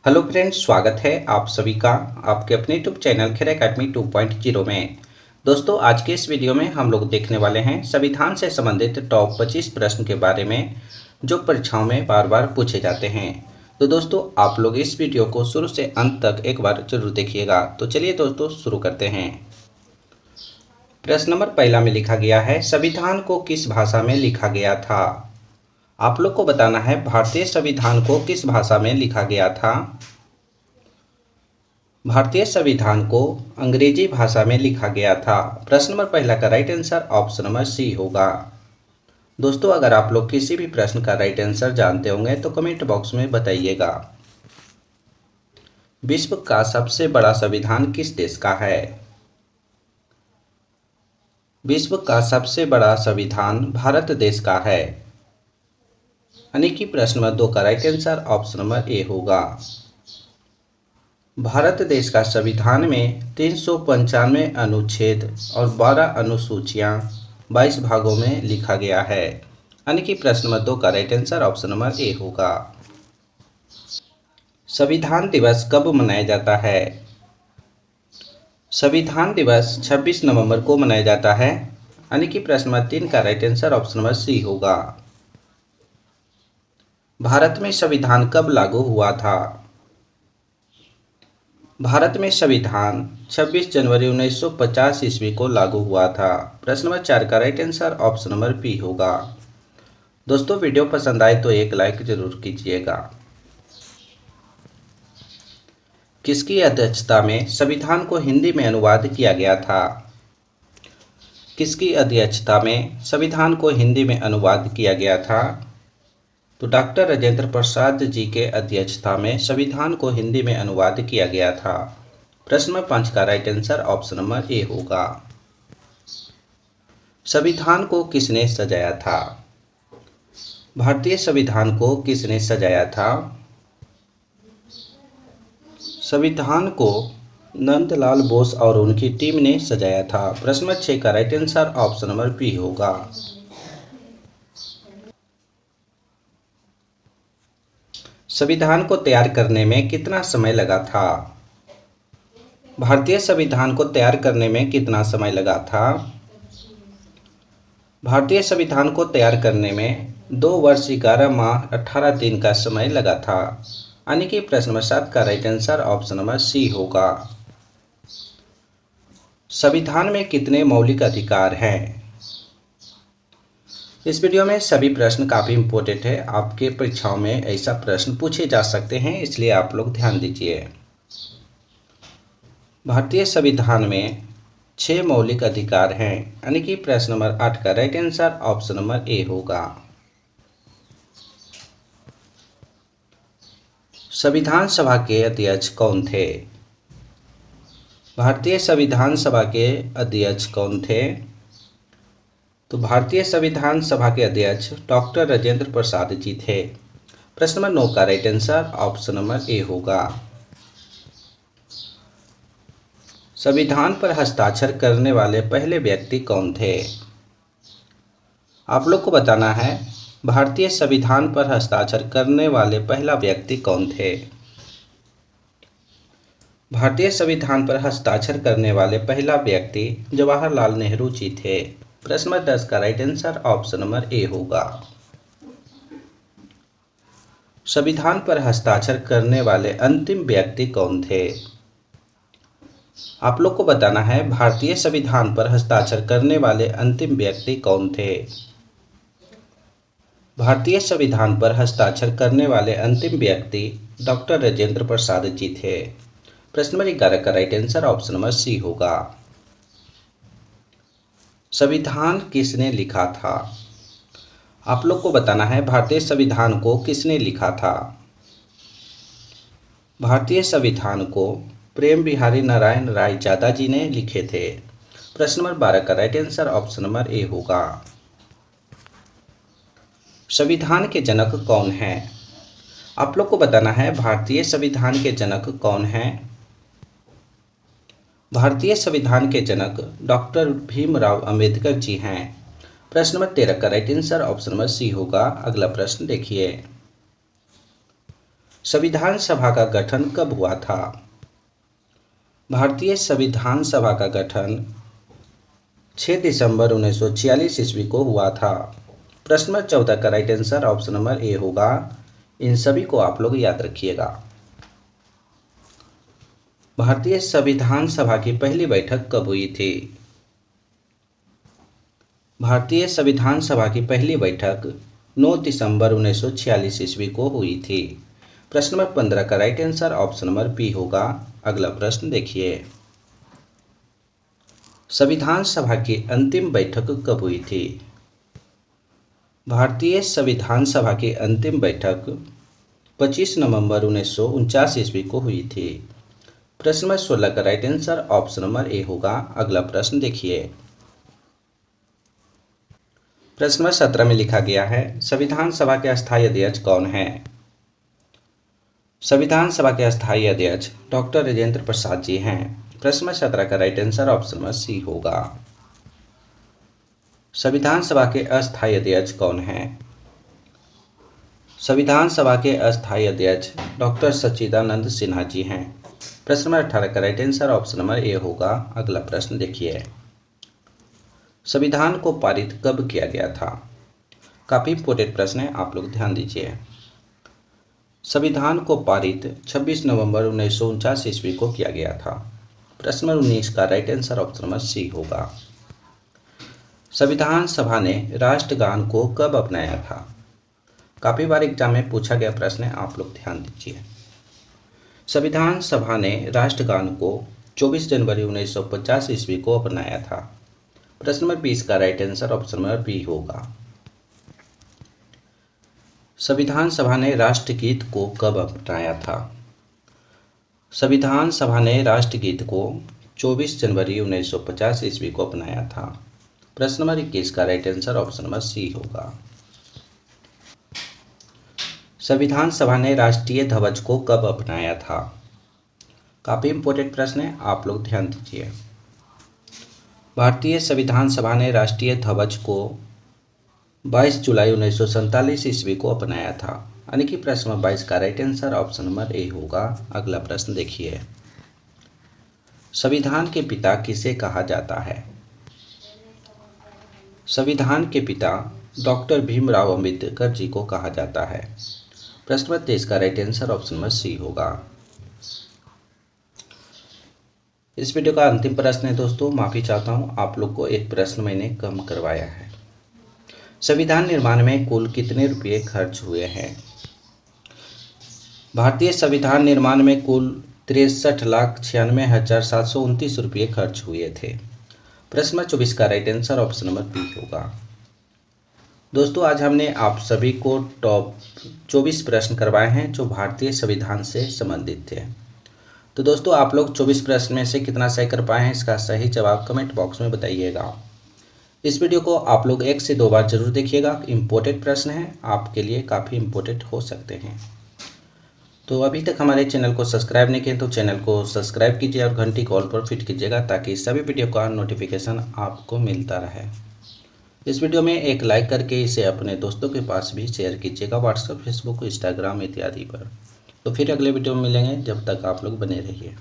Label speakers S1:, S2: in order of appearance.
S1: Hello friends, स्वागत है आप सभी का आपके अपने यूट्यूब चैनल खेल एकेडमी 2.0 में। दोस्तों, आज के इस वीडियो में हम लोग देखने वाले हैं संविधान से संबंधित टॉप 25 प्रश्न के बारे में जो परीक्षाओं में बार बार पूछे जाते हैं। तो दोस्तों, आप लोग इस वीडियो को शुरू से अंत तक एक बार जरूर देखिएगा। तो चलिए दोस्तों, शुरू करते हैं। प्रश्न नंबर पहला में लिखा गया है, संविधान को किस भाषा में लिखा गया था। आप लोग को बताना है भारतीय संविधान को किस भाषा में लिखा गया था। भारतीय संविधान को अंग्रेजी भाषा में लिखा गया था। प्रश्न नंबर पहला का right answer option number C होगा। दोस्तों, अगर आप लोग किसी भी प्रश्न का राइट आंसर जानते होंगे तो कमेंट बॉक्स में बताइएगा। विश्व का सबसे बड़ा संविधान किस देश का है। विश्व का सबसे बड़ा संविधान भारत देश का है, यानी कि प्रश्न नंबर 2 का right answer option number A होगा। भारत देश का संविधान में 395 अनुच्छेद और 12 अनुसूचियां 22 भागों में लिखा गया है, यानी कि प्रश्न नंबर 2 का right answer option number A होगा। संविधान दिवस कब मनाया जाता है। संविधान दिवस 26 नवंबर को मनाया जाता है, यानी कि प्रश्न नंबर 3 का right answer option number C होगा। भारत में संविधान कब लागू हुआ था। भारत में संविधान 26 जनवरी 1950 ईस्वी को लागू हुआ था। प्रश्न नंबर 4 का right answer option number B होगा। दोस्तों, वीडियो पसंद आए तो एक लाइक जरूर कीजिएगा। किसकी अध्यक्षता में संविधान को हिंदी में अनुवाद किया गया था। किसकी अध्यक्षता में संविधान को हिंदी में अनुवाद किया गया था। तो डॉक्टर राजेंद्र प्रसाद जी के अध्यक्षता में संविधान को हिंदी में अनुवाद किया गया था। प्रश्न नंबर 5 का right answer option number A होगा। संविधान को किसने सजाया था। भारतीय संविधान को किसने सजाया था। संविधान को नंदलाल बोस और उनकी टीम ने सजाया था। प्रश्न नंबर 6 का right answer option number B होगा। संविधान को तैयार करने में कितना समय लगा था। भारतीय संविधान को तैयार करने में कितना समय लगा था। भारतीय संविधान को तैयार करने में 2 वर्ष 11 माह 18 दिन का समय लगा था, यानी कि प्रश्न नंबर 7 का right answer option number C होगा। संविधान में कितने मौलिक अधिकार हैं। इस वीडियो में सभी प्रश्न काफ़ी इम्पोर्टेंट है। आपके परीक्षाओं में ऐसा प्रश्न पूछे जा सकते हैं, इसलिए आप लोग ध्यान दीजिए। भारतीय संविधान में 6 मौलिक अधिकार हैं, यानी कि प्रश्न नंबर 8 का right answer option number A होगा। संविधान सभा के अध्यक्ष कौन थे। भारतीय संविधान सभा के अध्यक्ष कौन थे। तो भारतीय संविधान सभा के अध्यक्ष डॉक्टर राजेंद्र प्रसाद जी थे। प्रश्न नंबर 9 का right answer option number A होगा। संविधान पर हस्ताक्षर करने वाले पहले व्यक्ति कौन थे। आप लोग को बताना है भारतीय संविधान पर हस्ताक्षर करने वाले पहला व्यक्ति कौन थे। भारतीय संविधान पर हस्ताक्षर करने वाले पहला व्यक्ति जवाहरलाल नेहरू जी थे। प्रश्न नंबर 10 का right answer option number A होगा। संविधान पर हस्ताक्षर करने वाले अंतिम व्यक्ति कौन थे। आप लोग को बताना है भारतीय संविधान पर हस्ताक्षर करने वाले अंतिम व्यक्ति कौन थे। भारतीय संविधान पर हस्ताक्षर करने वाले अंतिम व्यक्ति डॉक्टर राजेंद्र प्रसाद जी थे। प्रश्न नंबर 11 का right answer option number C होगा। संविधान किसने लिखा था। आप लोग को बताना है भारतीय संविधान को किसने लिखा था। भारतीय संविधान को प्रेम बिहारी नारायण रायजादा जी ने लिखे थे। प्रश्न नंबर 12 का right answer option number A होगा। संविधान के जनक कौन हैं। आप लोग को बताना है भारतीय संविधान के जनक कौन हैं। भारतीय संविधान के जनक डॉक्टर भीमराव अंबेडकर जी हैं। प्रश्न नंबर 13 का right answer option number C होगा। अगला प्रश्न देखिए, संविधान सभा का गठन कब हुआ था? भारतीय संविधान सभा का गठन 6 दिसंबर 1946 ईस्वी को हुआ था। प्रश्न नंबर 14 का right answer option number A होगा। इन सभी को आप लोग याद रखिएगा। भारतीय संविधान सभा की पहली बैठक कब हुई थी? भारतीय संविधान सभा की पहली बैठक 9 दिसंबर 1946 ईस्वी को हुई थी। प्रश्न नंबर 15 का right answer option number B होगा। अगला प्रश्न देखिए, संविधान सभा की अंतिम बैठक कब हुई थी? भारतीय संविधान सभा की अंतिम बैठक 25 नवंबर 1949 ईस्वी को हुई थी। प्रश्न नंबर 16 का right answer option number A होगा। अगला प्रश्न देखिए, प्रश्न नंबर 17 में लिखा गया है, संविधान सभा के अस्थायी अध्यक्ष कौन है? संविधान सभा के अस्थायी अध्यक्ष डॉक्टर राजेंद्र प्रसाद जी हैं। प्रश्न नंबर 17 का right answer option number C होगा। संविधान सभा के अस्थायी अध्यक्ष कौन हैं? संविधान सभा के अस्थायी अध्यक्ष डॉक्टर सच्चिदानंद सिन्हा जी हैं। प्रश्न नंबर 18 का right answer option number A होगा। अगला प्रश्न देखिए, संविधान को पारित कब किया गया था? काफी इंपोर्टेंट प्रश्न है, आप लोग ध्यान दीजिए। संविधान को पारित 26 नवंबर 1949 ईस्वी को किया गया था। प्रश्न नंबर 19 का right answer option number C होगा। संविधान सभा ने राष्ट्रगान को कब अपनाया था? काफी बार एग्जाम में पूछा गया प्रश्न है, आप लोग ध्यान दीजिए। संविधान सभा ने राष्ट्रगान को 24 जनवरी 1950 ईस्वी को अपनाया था। प्रश्न नंबर 20 का right answer option number B होगा। संविधान सभा ने राष्ट्रगीत को कब अपनाया था? संविधान सभा ने राष्ट्रगीत को 24 जनवरी 1950 ईस्वी को अपनाया था। प्रश्न नंबर 21 का right answer option number C होगा। संविधान सभा ने राष्ट्रीय ध्वज को कब अपनाया था? काफी इंपोर्टेंट प्रश्न है, आप लोग ध्यान दीजिए। भारतीय संविधान सभा ने राष्ट्रीय ध्वज को 22 जुलाई 1947 ईस्वी को अपनाया था। यानी कि प्रश्न नंबर 22 का right answer option number A होगा। अगला प्रश्न देखिए, संविधान के पिता किसे कहा जाता है? संविधान के पिता डॉक्टर भीमराव अंबेडकर जी को कहा जाता है। प्रश्न नंबर 23 का right answer option number C होगा। इस वीडियो का अंतिम प्रश्न है दोस्तों, माफी चाहता हूँ, आप लोग को एक प्रश्न मैंने कम करवाया है। संविधान निर्माण में कुल कितने रुपये खर्च हुए हैं? भारतीय संविधान निर्माण में कुल 63,96,729 रुपये खर्च हुए थे। प्रश्न नंबर 24 का right answer option number B होगा। दोस्तों आज हमने आप सभी को टॉप 24 प्रश्न करवाए हैं जो भारतीय संविधान से संबंधित थे। तो दोस्तों आप लोग 24 प्रश्न में से कितना सही कर पाए हैं, इसका सही जवाब कमेंट बॉक्स में बताइएगा। इस वीडियो को आप लोग 1 से 2 बार जरूर देखिएगा। इम्पोर्टेंट प्रश्न हैं, आपके लिए काफ़ी इम्पोर्टेंट हो सकते हैं। तो अभी तक हमारे चैनल को सब्सक्राइब नहीं किए तो चैनल को सब्सक्राइब कीजिए और घंटी कॉल पर फिट कीजिएगा ताकि सभी वीडियो का नोटिफिकेशन आपको मिलता रहे। इस वीडियो में एक लाइक करके इसे अपने दोस्तों के पास भी शेयर कीजिएगा, व्हाट्सएप, फेसबुक, इंस्टाग्राम इत्यादि पर। तो फिर अगले वीडियो में मिलेंगे, जब तक आप लोग बने रहिए।